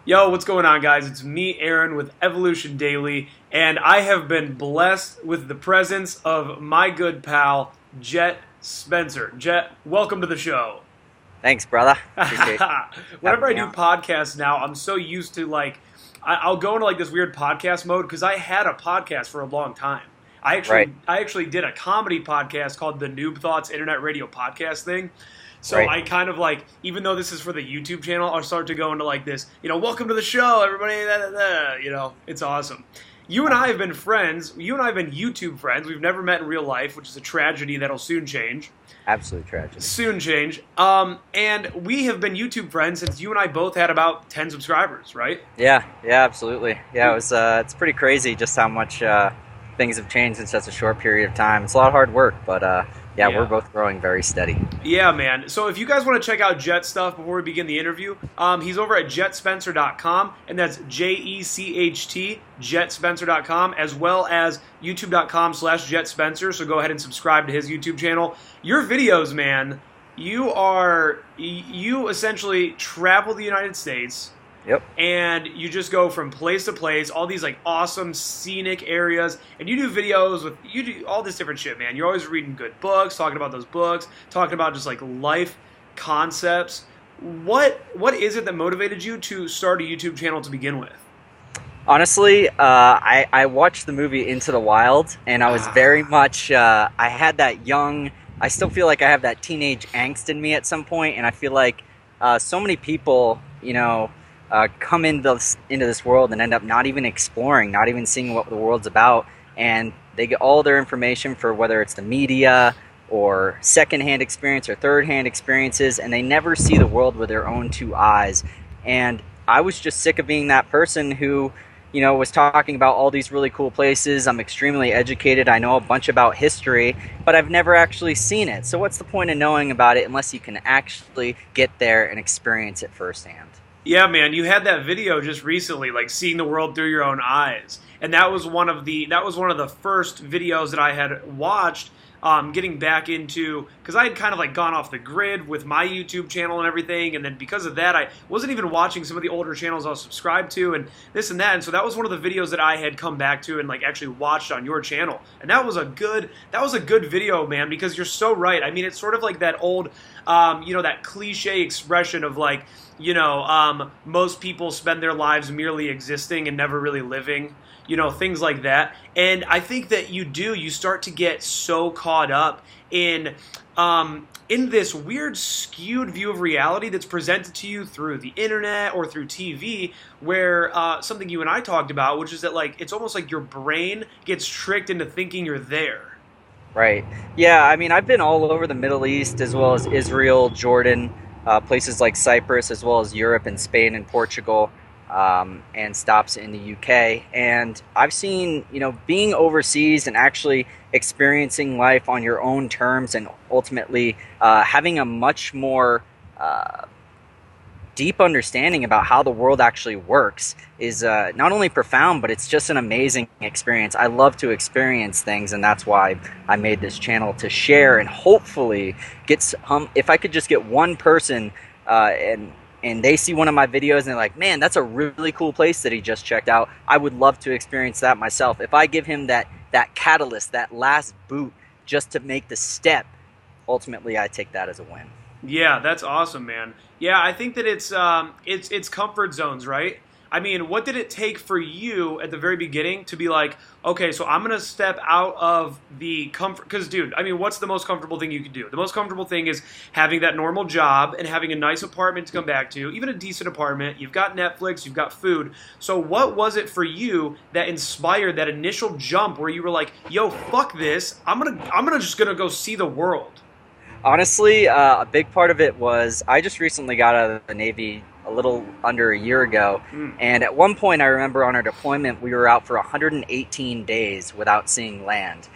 Yo, what's going on, guys? It's me, Aaron, with Evolution Daily, and I have been blessed with the presence of my good pal, Jecht Spencer. Jecht, welcome to the show. Thanks, brother. Appreciate Whenever I having me do on. podcasts now, I'm so used to I'll go into this weird podcast mode because I had a podcast for a long time. Right. I actually did a comedy podcast called the Noob Thoughts Internet Radio Podcast thing. So Right. I kind of even though this is for the YouTube channel, I'll start to go into this, welcome to the show, everybody, it's awesome. You and I have been friends. You and I have been YouTube friends. We've never met in real life, which is a tragedy that'll soon change. Absolute tragedy. Soon change. And we have been YouTube friends since you and I both had about 10 subscribers, right? Yeah, absolutely. Yeah, it's pretty crazy just how much things have changed in such a short period of time. It's a lot of hard work, but Yeah. we're both growing very steady. Yeah, man. So if you guys want to check out Jecht stuff before we begin the interview, he's over at jechtspencer.com, and that's Jecht, jechtspencer.com, as well as youtube.com/jechtspencer. So go ahead and subscribe to his YouTube channel. Your videos, man, you essentially travel the United States. Yep. And you just go from place to place, all these awesome scenic areas, and you do all this different shit, man. You're always reading good books, talking about those books, talking about just life concepts. What is it that motivated you to start a YouTube channel to begin with? Honestly, I watched the movie Into the Wild, and I was very much, I had that I still feel like I have that teenage angst in me at some point, and I feel like so many people, come into this world and end up not even exploring, not even seeing what the world's about, and they get all their information for whether it's the media or secondhand experience or third-hand experiences, and they never see the world with their own two eyes. And I was just sick of being that person who, was talking about all these really cool places. I'm extremely educated. I know a bunch about history, but I've never actually seen it. So what's the point of knowing about it unless you can actually get there and experience it firsthand? Yeah, man, you had that video just recently, seeing the world through your own eyes, and that was one of the first videos that I had watched. Getting back into, because I had kind of gone off the grid with my YouTube channel and everything, and then because of that, I wasn't even watching some of the older channels I was subscribed to, and this and that, and so that was one of the videos that I had come back to and actually watched on your channel, and that was a good video, man, because you're so right. I mean, it's sort of like that old, that cliche expression of most people spend their lives merely existing and never really living. Things like that. And I think that you start to get so caught up in this weird skewed view of reality that's presented to you through the internet or through TV, where something you and I talked about, which is that it's almost like your brain gets tricked into thinking you're there. Right. Yeah, I mean, I've been all over the Middle East as well as Israel, Jordan, places like Cyprus, as well as Europe and Spain and Portugal. And stops in the UK, and I've seen, being overseas and actually experiencing life on your own terms, and ultimately having a much more deep understanding about how the world actually works is not only profound, but it's just an amazing experience. I love to experience things, and that's why I made this channel, to share and hopefully get if I could just get one person and they see one of my videos and they're like, man, that's a really cool place that he just checked out, I would love to experience that myself. If I give him that catalyst, that last boot, just to make the step, ultimately I take that as a win. Yeah, that's awesome, man. Yeah, I think that it's comfort zones, right? I mean, what did it take for you at the very beginning to be like, okay, so I'm going to step out of the comfort, because, dude, I mean, what's the most comfortable thing you can do? The most comfortable thing is having that normal job and having a nice apartment to come back to, even a decent apartment. You've got Netflix, you've got food. So what was it for you that inspired that initial jump where you were like, yo, fuck this, I'm just gonna go see the world? Honestly, a big part of it was I just recently got out of the Navy a little under a year ago, and at one point I remember on our deployment we were out for 118 days without seeing land,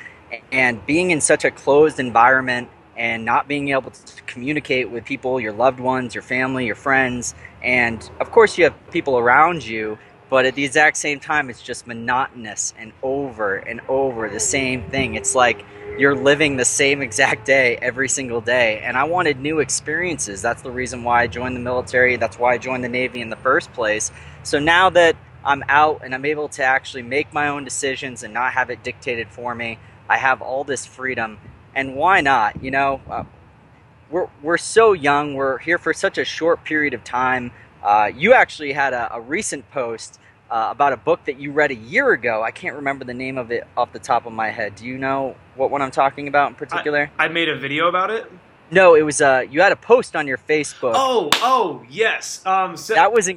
and being in such a closed environment and not being able to communicate with people, your loved ones, your family, your friends, and of course you have people around you, but at the exact same time, it's just monotonous and over the same thing. It's like you're living the same exact day every single day. And I wanted new experiences. That's the reason why I joined the military. That's why I joined the Navy in the first place. So now that I'm out and I'm able to actually make my own decisions and not have it dictated for me, I have all this freedom. And why not? You know, we're so young. We're here for such a short period of time. You actually had a recent post about a book that you read a year ago. I can't remember the name of it off the top of my head. Do you know what one I'm talking about in particular? I made a video about it. No, it was you had a post on your Facebook. Oh, yes. That was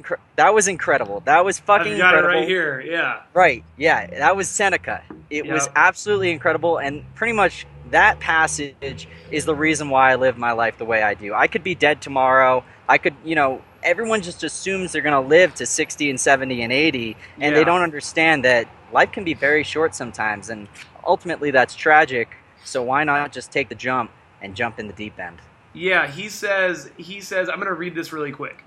incredible. That was fucking I've got incredible. it right here. Yeah. Right. Yeah, that was Seneca. It was absolutely incredible, and pretty much that passage is the reason why I live my life the way I do. I could be dead tomorrow. I could, you know, everyone just assumes they're going to live to 60 and 70 and 80, and they don't understand that life can be very short sometimes, and ultimately that's tragic. So why not just take the jump and jump in the deep end? Yeah, he says, I'm going to read this really quick.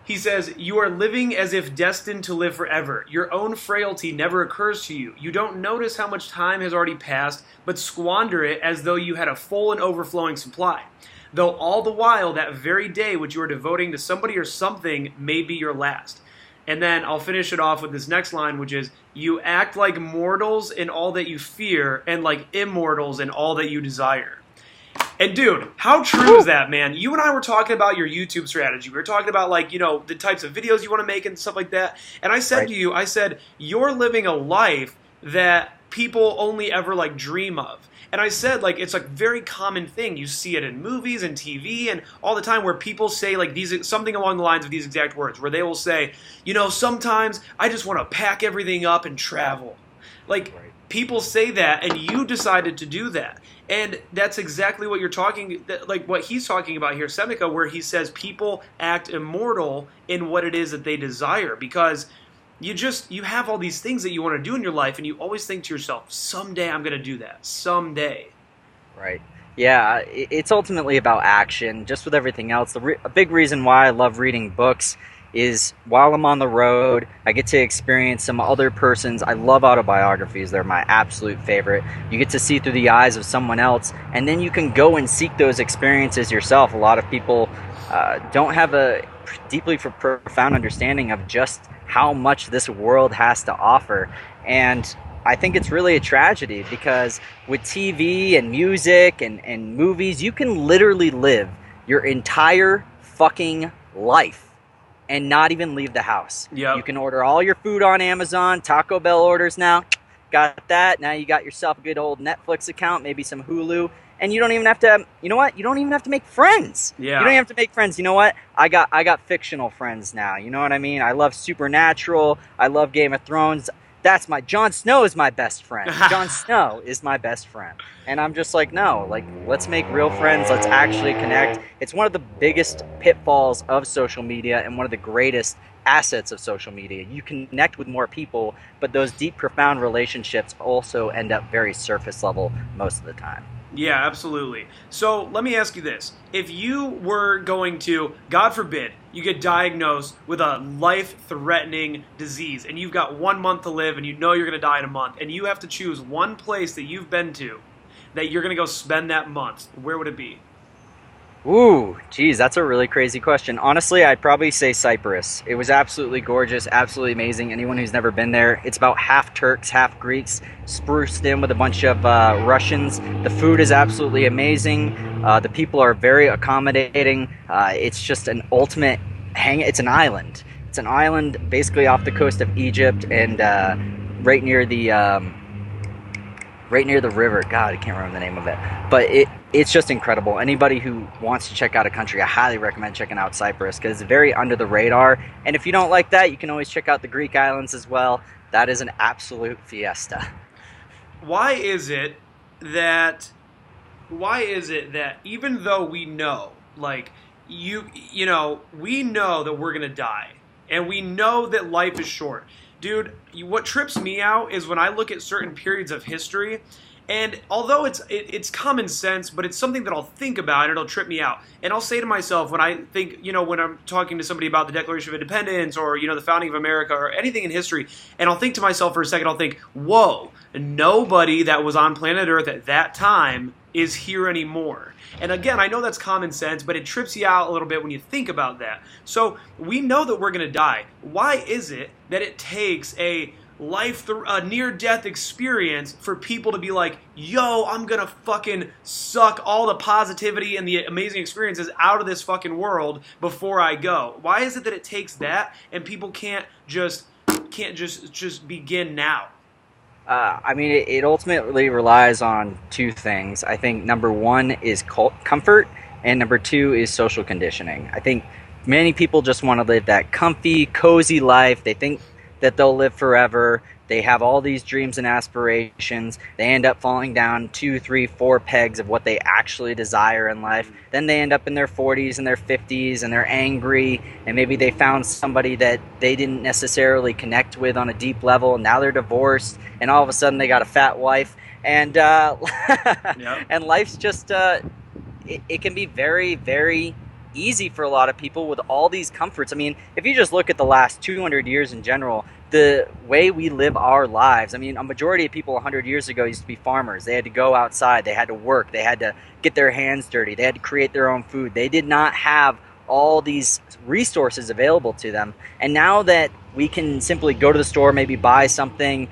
He says, "You are living as if destined to live forever. Your own frailty never occurs to you. You don't notice how much time has already passed, but squander it as though you had a full and overflowing supply. Though all the while that very day which you are devoting to somebody or something may be your last." And then I'll finish it off with this next line, which is, "You act like mortals in all that you fear, and like immortals in all that you desire." And dude, how true is that, man? You and I were talking about your YouTube strategy. We were talking about, like, you know, the types of videos you want to make and stuff like that. And I said to you, I said, you're living a life that people only ever, like, dream of. And I said, like, it's a very common thing. You see it in movies and TV and all the time where people say, like, something along the lines of these exact words, where they will say, you know, sometimes I just want to pack everything up and travel. Like, people say that, and you decided to do that. And that's exactly what you're talking, like what he's talking about here, Seneca, where he says people act immortal in what it is that they desire, because you have all these things that you want to do in your life, and you always think to yourself, someday I'm going to do that, someday. Right. Yeah, it's ultimately about action, just with everything else. A big reason why I love reading books is while I'm on the road, I get to experience some other person's. I love autobiographies. They're my absolute favorite. You get to see through the eyes of someone else, and then you can go and seek those experiences yourself. A lot of people don't have a deeply profound understanding of just how much this world has to offer. And I think it's really a tragedy, because with TV and music and movies, you can literally live your entire fucking life and not even leave the house. Yep. You can order all your food on Amazon, Taco Bell orders now. Got that. Now you got yourself a good old Netflix account, maybe some Hulu, and you don't even have to, you know what? You don't even have to make friends. Yeah. You don't even have to make friends. You know what? I got fictional friends now. You know what I mean? I love Supernatural. I love Game of Thrones. Jon Snow is my best friend. Jon Snow is my best friend. And I'm just like, no, like, let's make real friends. Let's actually connect. It's one of the biggest pitfalls of social media and one of the greatest assets of social media. You connect with more people, but those deep, profound relationships also end up very surface level most of the time. Yeah, absolutely. So let me ask you this. If you were going to, God forbid, you get diagnosed with a life-threatening disease, and you've got 1 month to live, and you know you're going to die in a month, and you have to choose one place that you've been to that you're going to go spend that month, where would it be? Ooh, geez, that's a really crazy question. Honestly, I'd probably say Cyprus. It was absolutely gorgeous, absolutely amazing. Anyone who's never been there, it's about half Turks, half Greeks, spruced in with a bunch of Russians. The food is absolutely amazing. The people are very accommodating. It's just an ultimate it's an island. It's an island basically off the coast of Egypt, and right near the river. God, I can't remember the name of it. But it's just incredible. Anybody who wants to check out a country, I highly recommend checking out Cyprus, because it's very under the radar. And if you don't like that, you can always check out the Greek islands as well. That is an absolute fiesta. Why is it that even though we know, like, you know, we know that we're going to die, and we know that life is short. Dude, what trips me out is when I look at certain periods of history, And although it's common sense, but it's something that I'll think about and it'll trip me out. And I'll say to myself when I think, when I'm talking to somebody about the Declaration of Independence or, the founding of America or anything in history, and I'll think to myself for a second, I'll think, whoa, nobody that was on planet Earth at that time is here anymore. And again, I know that's common sense, but it trips you out a little bit when you think about that. So we know that we're going to die. Why is it that it takes a near-death experience for people to be like, yo, I'm gonna fucking suck all the positivity and the amazing experiences out of this fucking world before I go? Why is it that it takes that and people can't just begin now? I mean, it ultimately relies on two things. I think number one is comfort, and number two is social conditioning. I think many people just want to live that comfy, cozy life. They think that they'll live forever. They have all these dreams and aspirations. They end up falling down 2, 3, 4 pegs of what they actually desire in life. Then they end up in their 40s and their 50s and they're angry, and maybe they found somebody that they didn't necessarily connect with on a deep level, and now they're divorced, and all of a sudden they got a fat wife, and yep. And life's just it can be very, very easy for a lot of people with all these comforts. I mean, if you just look at the last 200 years in general, the way we live our lives, I mean, a majority of people 100 years ago used to be farmers. They had to go outside, they had to work, they had to get their hands dirty, they had to create their own food. They did not have all these resources available to them. And now that we can simply go to the store, maybe buy something,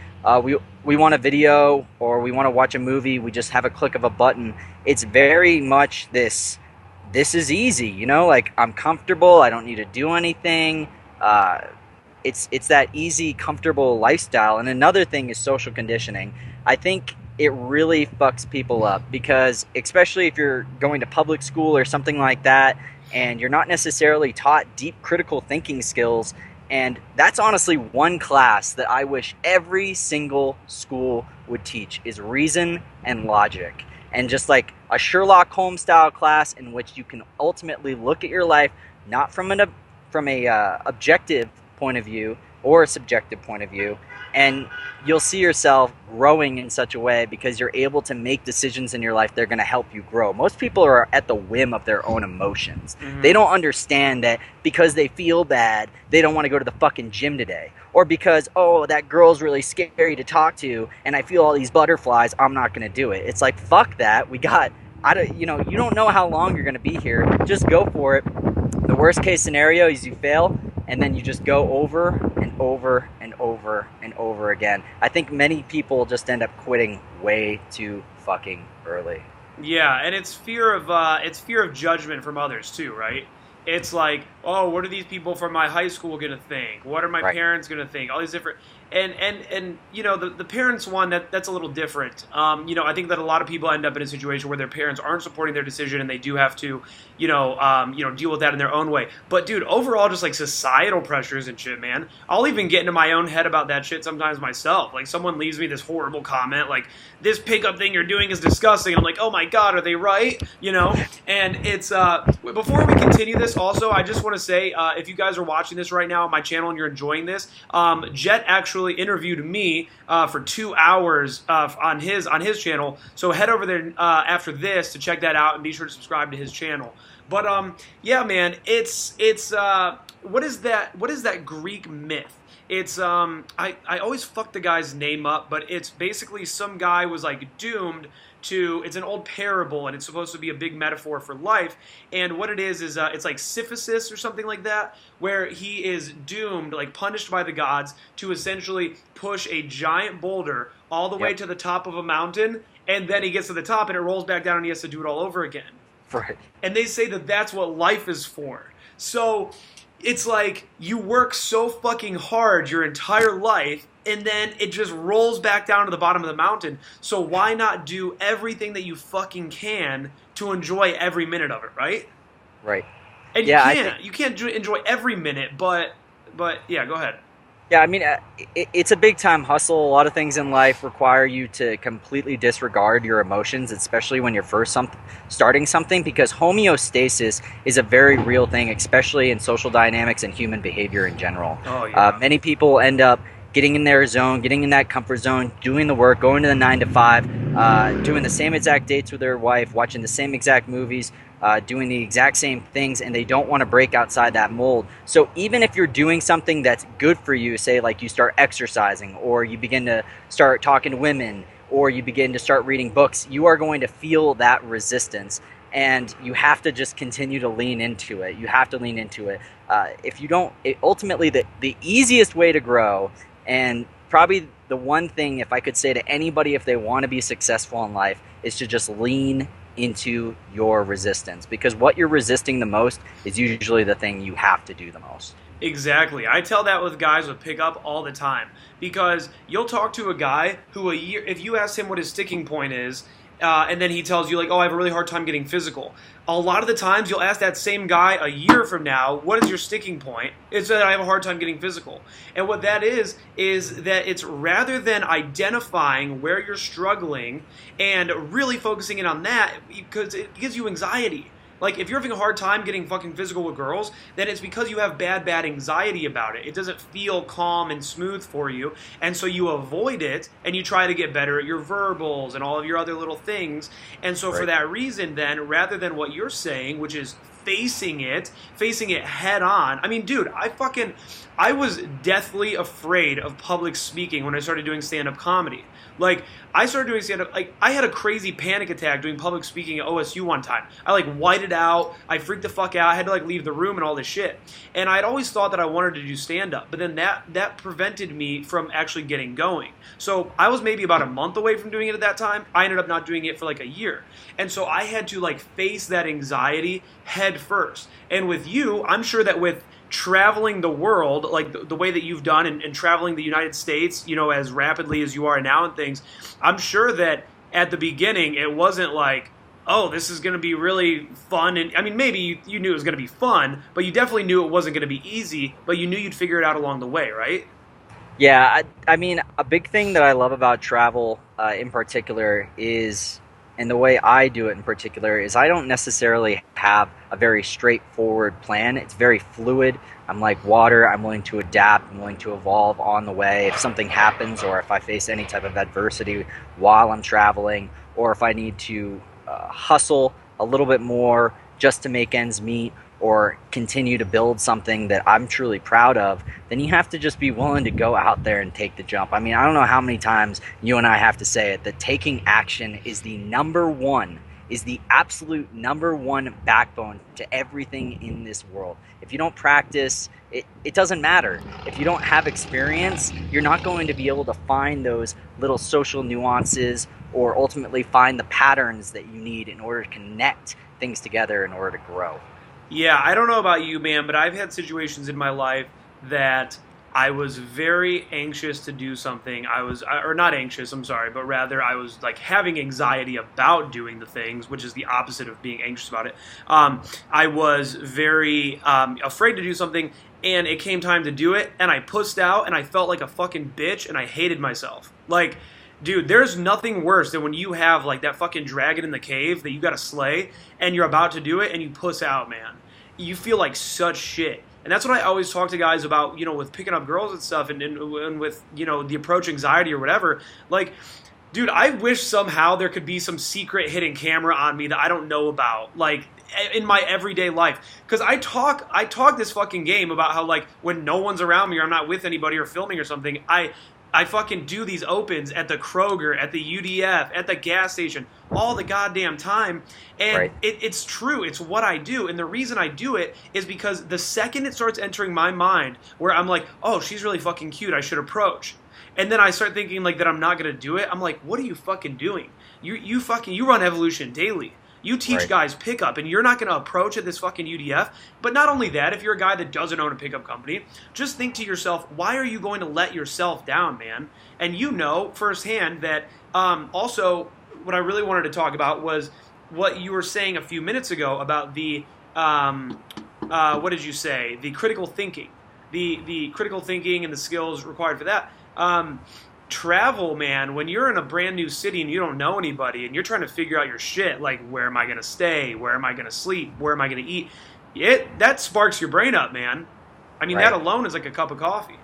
we want a video or we want to watch a movie, we just have a click of a button. It's very much this is easy, like I'm comfortable, I don't need to do anything. It's that easy, comfortable lifestyle. And another thing is social conditioning. I think it really fucks people up because, especially if you're going to public school or something like that, and you're not necessarily taught deep critical thinking skills. And that's honestly one class that I wish every single school would teach, is reason and logic. And just like a Sherlock Holmes style class in which you can ultimately look at your life not from a objective point of view or a subjective point of view, and you'll see yourself growing in such a way because you're able to make decisions in your life that are going to help you grow. Most people are at the whim of their own emotions. Mm-hmm. They don't understand that because they feel bad, they don't want to go to the fucking gym today. Or because, oh, that girl's really scary to talk to and I feel all these butterflies, I'm not going to do it. It's like, fuck that. You don't know how long you're going to be here. Just go for it. The worst case scenario is you fail, and then you just go over and over and over and over again. I think many people just end up quitting way too fucking early. Yeah, and it's fear of judgment from others too, right? It's like, oh, what are these people from my high school gonna think? What are my parents gonna think? All these different, and the parents one, that's a little different. I think that a lot of people end up in a situation where their parents aren't supporting their decision, and they do have to, deal with that in their own way. But dude, overall, just like societal pressures and shit, man. I'll even get into my own head about that shit sometimes myself. Like someone leaves me this horrible comment, like this pickup thing you're doing is disgusting. I'm like, oh my god, are they right? And it's before we continue this. Also, I just want to say, if you guys are watching this right now on my channel and you're enjoying this, Jecht actually interviewed me for 2 hours on his channel. So head over there after this to check that out and be sure to subscribe to his channel. But yeah, man, it's what is that Greek myth? It's I always fuck the guy's name up, but it's basically some guy was like doomed to, it's an old parable and it's supposed to be a big metaphor for life, and what it is it's like Sisyphus or something like that, where he is doomed, like punished by the gods, to essentially push a giant boulder all the way to the top of a mountain, and then he gets to the top and it rolls back down and he has to do it all over again. Right. And they say that that's what life is for. So it's like you work so fucking hard your entire life, and then it just rolls back down to the bottom of the mountain. So why not do everything that you fucking can to enjoy every minute of it, right? Right. And you can't enjoy every minute, but yeah, go ahead. Yeah, I mean, it's a big-time hustle. A lot of things in life require you to completely disregard your emotions, especially when you're first starting something, because homeostasis is a very real thing, especially in social dynamics and human behavior in general. Oh, yeah. Many people end up getting in their zone, getting in that comfort zone, doing the work, going to the 9 to 5, doing the same exact dates with their wife, watching the same exact movies, doing the exact same things, and they don't want to break outside that mold. So even if you're doing something that's good for you, say like you start exercising, or you begin to start talking to women, or you begin to start reading books, you are going to feel that resistance. And you have to just continue to lean into it. You have to lean into it. If you don't, ultimately, the easiest way to grow, and probably the one thing, if I could say to anybody if they want to be successful in life, is to just lean into your resistance. Because what you're resisting the most is usually the thing you have to do the most. Exactly. I tell that with guys with pickup all the time, because you'll talk to a guy who if you ask him what his sticking point is, and then he tells you like, oh, I have a really hard time getting physical. A lot of the times you'll ask that same guy a year from now, what is your sticking point? It's that I have a hard time getting physical. And what that is that it's rather than identifying where you're struggling and really focusing in on that, because it gives you anxiety. Like, if you're having a hard time getting fucking physical with girls, then it's because you have bad anxiety about it. It doesn't feel calm and smooth for you, and so you avoid it, and you try to get better at your verbals and all of your other little things. And so for that reason, then, rather than what you're saying, which is facing it head on. I mean, dude, I was deathly afraid of public speaking when I started doing stand-up comedy. Like, I started doing stand-up, like, I had a crazy panic attack doing public speaking at OSU one time. I, like, whited out, I freaked the fuck out, I had to, like, leave the room and all this shit. And I'd always thought that I wanted to do stand-up, but then that prevented me from actually getting going. So I was maybe about a month away from doing it at that time. I ended up not doing it for, like, a year. And so I had to, like, face that anxiety head first. And with you, I'm sure that with traveling the world, like the way that you've done, and traveling the United States, you know, as rapidly as you are now and things, I'm sure that at the beginning it wasn't like, oh, this is going to be really fun. And I mean, maybe you knew it was going to be fun, but you definitely knew it wasn't going to be easy, but you knew you'd figure it out along the way, right? Yeah, I mean, a big thing that I love about travel in particular is, and the way I do it in particular, is I don't necessarily have a very straightforward plan. It's very fluid. I'm like water. I'm willing to adapt. I'm willing to evolve on the way. If something happens, or if I face any type of adversity while I'm traveling, or if I need to hustle a little bit more just to make ends meet, or continue to build something that I'm truly proud of, then you have to just be willing to go out there and take the jump. I mean, I don't know how many times you and I have to say it, that taking action is the absolute number one backbone to everything in this world. If you don't practice, it doesn't matter. If you don't have experience, you're not going to be able to find those little social nuances, or ultimately find the patterns that you need in order to connect things together in order to grow. Yeah, I don't know about you, man, but I've had situations in my life that I was very anxious to do something. Or not anxious, I'm sorry, but rather I was like having anxiety about doing the things, which is the opposite of being anxious about it. I was very afraid to do something, and it came time to do it, and I pussed out, and I felt like a fucking bitch, and I hated myself. Like, dude, there's nothing worse than when you have like that fucking dragon in the cave that you gotta slay, and you're about to do it, and you puss out, man. You feel like such shit. And that's what I always talk to guys about, you know, with picking up girls and stuff, and with, you know, the approach anxiety or whatever. Like, dude, I wish somehow there could be some secret hidden camera on me that I don't know about, like, in my everyday life. Because I talk this fucking game about how, like, when no one's around me, or I'm not with anybody or filming or something, I fucking do these opens at the Kroger, at the UDF, at the gas station, all the goddamn time. And it's true. It's what I do. And the reason I do it is because the second it starts entering my mind where I'm like, oh, she's really fucking cute, I should approach. And then I start thinking like that I'm not going to do it. I'm like, what are you fucking doing? You run Evolution daily. You teach guys pickup, and you're not going to approach at this fucking UDF. But not only that, if you're a guy that doesn't own a pickup company, just think to yourself, why are you going to let yourself down, man? And you know firsthand that also what I really wanted to talk about was what you were saying a few minutes ago about the, what did you say? The critical thinking. The critical thinking and the skills required for that. Travel, man, when you're in a brand new city and you don't know anybody and you're trying to figure out your shit, like where am I going to stay, where am I going to sleep, where am I going to eat, that sparks your brain up, man. I mean, that alone is like a cup of coffee.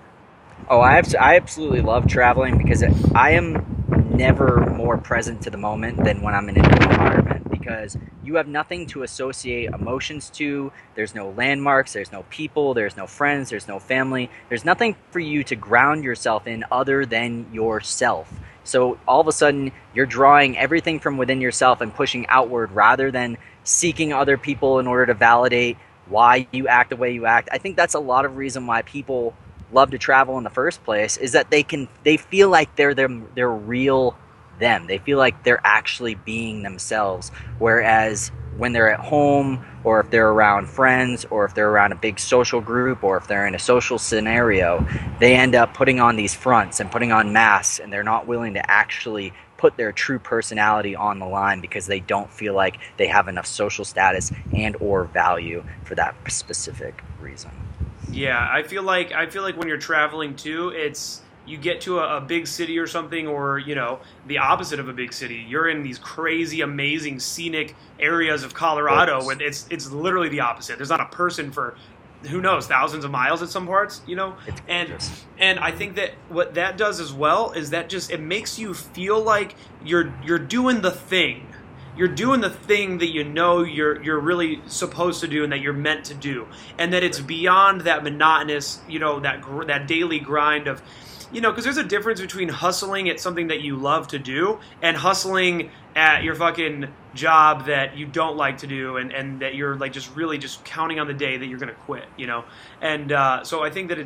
Oh, I absolutely love traveling, because I am never more present to the moment than when I'm in a new environment, because you have nothing to associate emotions to. There's no landmarks, there's no people, there's no friends, there's no family. There's nothing for you to ground yourself in other than yourself. So all of a sudden, you're drawing everything from within yourself and pushing outward rather than seeking other people in order to validate why you act the way you act. I think that's a lot of reason why people love to travel in the first place, is that they feel like they're real them. They feel like they're actually being themselves. Whereas when they're at home, or if they're around friends, or if they're around a big social group, or if they're in a social scenario, they end up putting on these fronts and putting on masks, and they're not willing to actually put their true personality on the line because they don't feel like they have enough social status and or value for that specific reason. Yeah, I feel like when you're traveling too, it's you get to a big city or something, or the opposite of a big city. You're in these crazy, amazing, scenic areas of Colorado where it's literally the opposite. There's not a person for who knows, thousands of miles at some parts, and I think that what that does as well is that just it makes you feel like you're doing the thing. You're doing the thing that you're really supposed to do and that you're meant to do, and that it's beyond that monotonous, that daily grind of, because there's a difference between hustling at something that you love to do and hustling at your fucking job that you don't like to do, and that you're like just really just counting on the day that you're gonna quit, and so I think that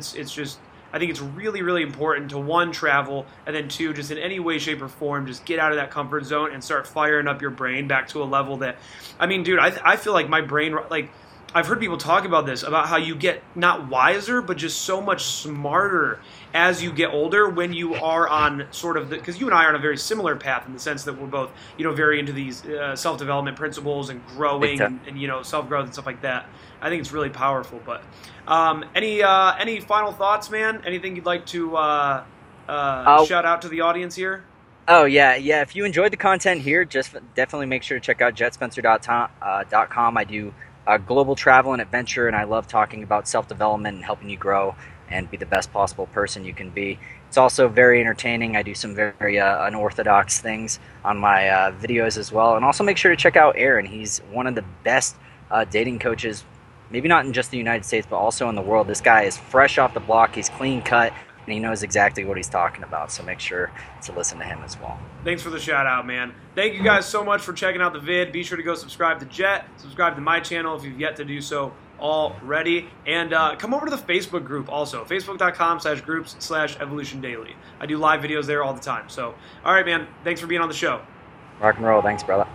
I think it's really, really important to, one, travel, and then two, just in any way, shape, or form, just get out of that comfort zone and start firing up your brain back to a level that, I mean, dude, I feel like my brain, like, I've heard people talk about this, about how you get not wiser, but just so much smarter as you get older when you are on sort of because you and I are on a very similar path in the sense that we're both, very into these self-development principles and growing and self-growth and stuff like that. I think it's really powerful. But any final thoughts, man? Anything you'd like to shout out to the audience here? Oh, yeah. If you enjoyed the content here, just definitely make sure to check out jetspencer.com. I do global travel and adventure, and I love talking about self-development and helping you grow and be the best possible person you can be. It's also very entertaining. I do some very unorthodox things on my videos as well. And also make sure to check out Aaron. He's one of the best dating coaches, maybe not in just the United States, but also in the world. This guy is fresh off the block. He's clean cut, and he knows exactly what he's talking about. So make sure to listen to him as well. Thanks for the shout out, man. Thank you guys so much for checking out the vid. Be sure to go subscribe to Jet. Subscribe to my channel if you've yet to do so already. And come over to the Facebook group also. Facebook.com/groups/Evolution Daily. I do live videos there all the time. So, all right, man. Thanks for being on the show. Rock and roll. Thanks, brother.